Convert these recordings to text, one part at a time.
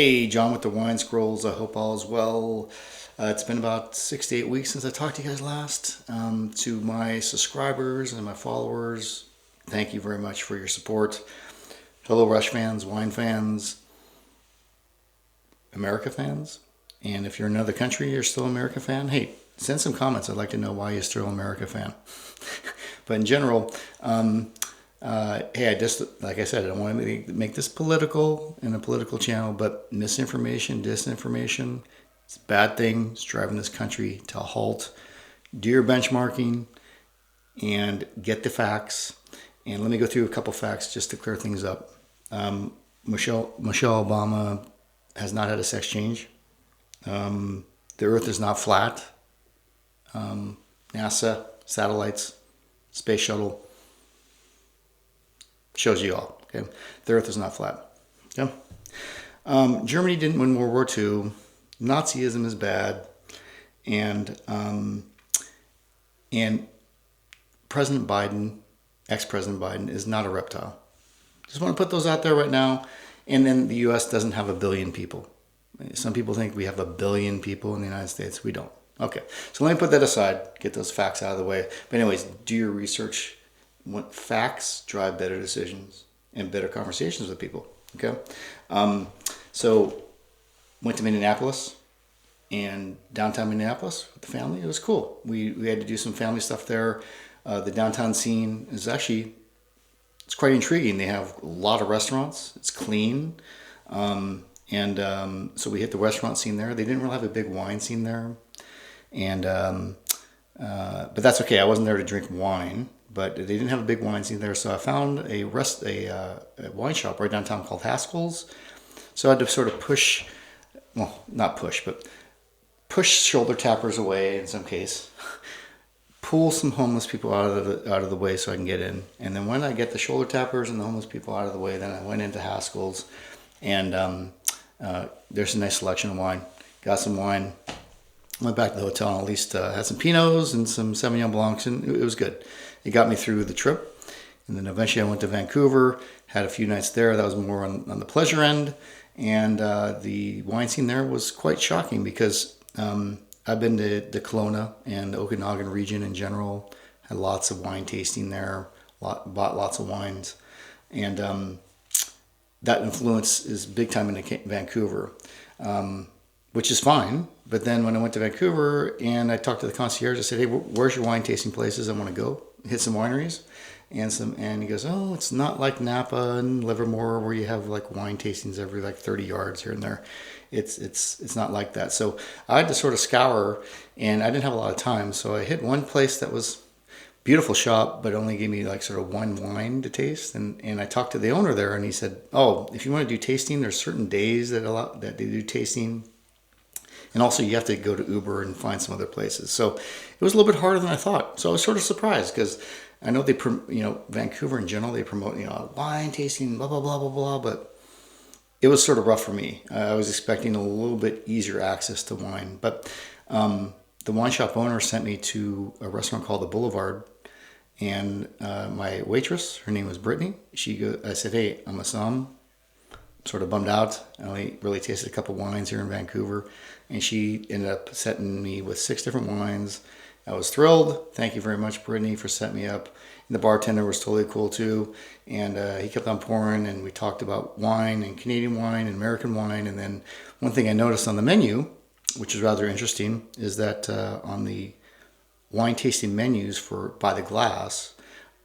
Hey, John with the Wine Scrolls. I hope all is well. It's been about 6 to 8 weeks since I talked to you guys last. To my subscribers and my followers, thank you very much for your support. Hello, Rush fans, wine fans, America fans. And if you're in another country, you're still an America fan, hey, send some comments. I'd like to know why you're still an America fan. But in general, hey, I just, like I said, I don't want to make this political in a political channel, but misinformation, disinformation, it's a bad thing. It's driving this country to a halt. Do your benchmarking and get the facts. And let me go through a couple facts just to clear things up. Michelle Obama has not had a sex change. The Earth is not flat. NASA, satellites, space shuttle, shows you all. Okay, the Earth is not flat. Okay, Germany didn't win World War II. Nazism is bad, and President Biden, ex-President Biden, is not a reptile. Just want to put those out there right now. And then the U.S. doesn't have 1 billion people. Some people think we have 1 billion people in the United States. We don't. Okay, so let me put that aside. Get those facts out of the way. But anyways, do your research. Facts drive better decisions and better conversations with people. Okay, so went to Minneapolis and downtown Minneapolis with the family. It was cool. We had to do some family stuff there. The downtown scene is actually, it's quite intriguing. They have a lot of restaurants. It's clean, so we hit the restaurant scene there. They didn't really have a big wine scene there, and but that's okay. I wasn't there to drink wine. But they didn't have a big wine scene there, so I found a wine shop right downtown called Haskell's. So I had to sort of push shoulder tappers away in some case, pull some homeless people out of the way so I can get in. And then when I get the shoulder tappers and the homeless people out of the way, then I went into Haskell's, and there's a nice selection of wine. Got some wine. Went back to the hotel and at least had some Pinots and some Sauvignon Blancs, and it was good. It got me through the trip. And then eventually I went to Vancouver, had a few nights there. That was more on the pleasure end. And the wine scene there was quite shocking because I've been to the Kelowna and the Okanagan region in general, had lots of wine tasting there, bought lots of wines. And that influence is big time in Vancouver. Which is fine. But then when I went to Vancouver and I talked to the concierge, I said, hey, where's your wine tasting places? I want to go hit some wineries. And he goes, oh, it's not like Napa and Livermore where you have like wine tastings every like 30 yards here and there. It's not like that. So I had to sort of scour, and I didn't have a lot of time. So I hit one place that was beautiful shop, but only gave me like sort of one wine to taste. And I talked to the owner there, and he said, oh, if you want to do tasting, there's certain days that they do tasting. And also you have to go to Uber and find some other places. So it was a little bit harder than I thought. So I was sort of surprised because I know Vancouver in general, they promote, wine tasting, blah, blah, blah, blah, blah. But it was sort of rough for me. I was expecting a little bit easier access to wine. But the wine shop owner sent me to a restaurant called The Boulevard. And my waitress, her name was Brittany. I said, hey, I'm a somm. Sort of bummed out. I only really tasted a couple wines here in Vancouver, and she ended up setting me with 6 different wines. I was thrilled. Thank you very much, Brittany, for setting me up. And the bartender was totally cool too, and he kept on pouring, and we talked about wine and Canadian wine and American wine. And then one thing I noticed on the menu, which is rather interesting, is that on the wine tasting menus by the glass,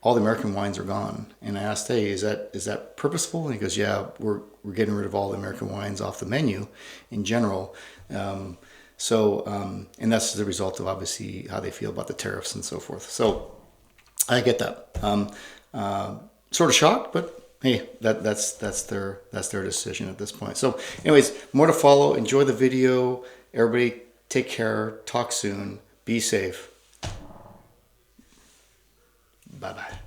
all the American wines are gone. And I asked, hey, is that purposeful? And he goes, yeah, we're getting rid of all the American wines off the menu in general. And that's the result of obviously how they feel about the tariffs and so forth. So I get that. Sort of shocked, but hey, that's their decision at this point. So anyways, more to follow. Enjoy the video. Everybody take care. Talk soon. Be safe. Bye-bye.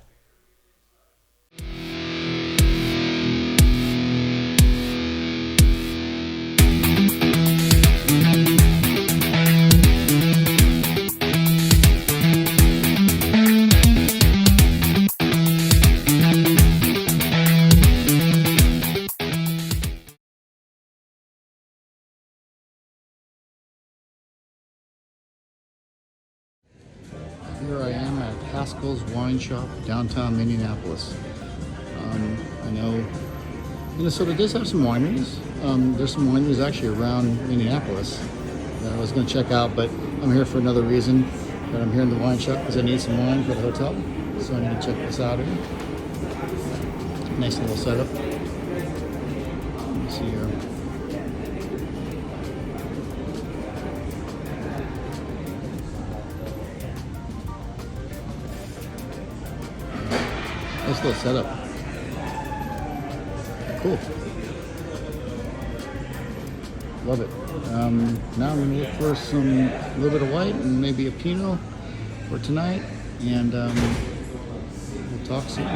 Haskell's Wine Shop, downtown Minneapolis. I know Minnesota does have some wineries. There's some wineries actually around Minneapolis that I was going to check out, but I'm here for another reason. But I'm here in the wine shop because I need some wine for the hotel, so I need to check this out here. Nice little setup. Let me see here. Nice little setup. Cool. Love it. Now I'm going to look for a little bit of white and maybe a Pinot for tonight, and we'll talk soon.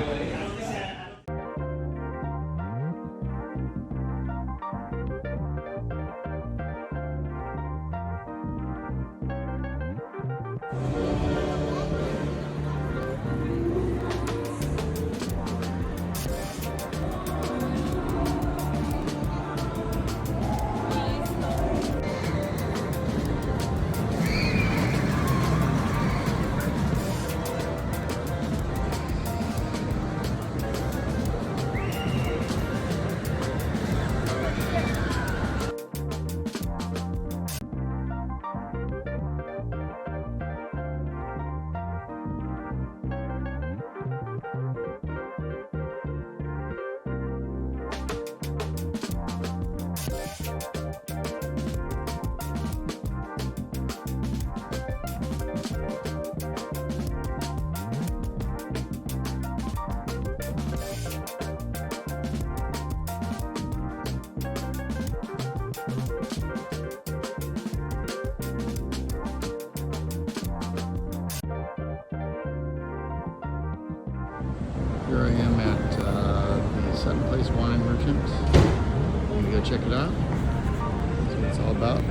Here I am at the Sutton Place Wine Merchant. I'm gonna go check it out. See what it's all about.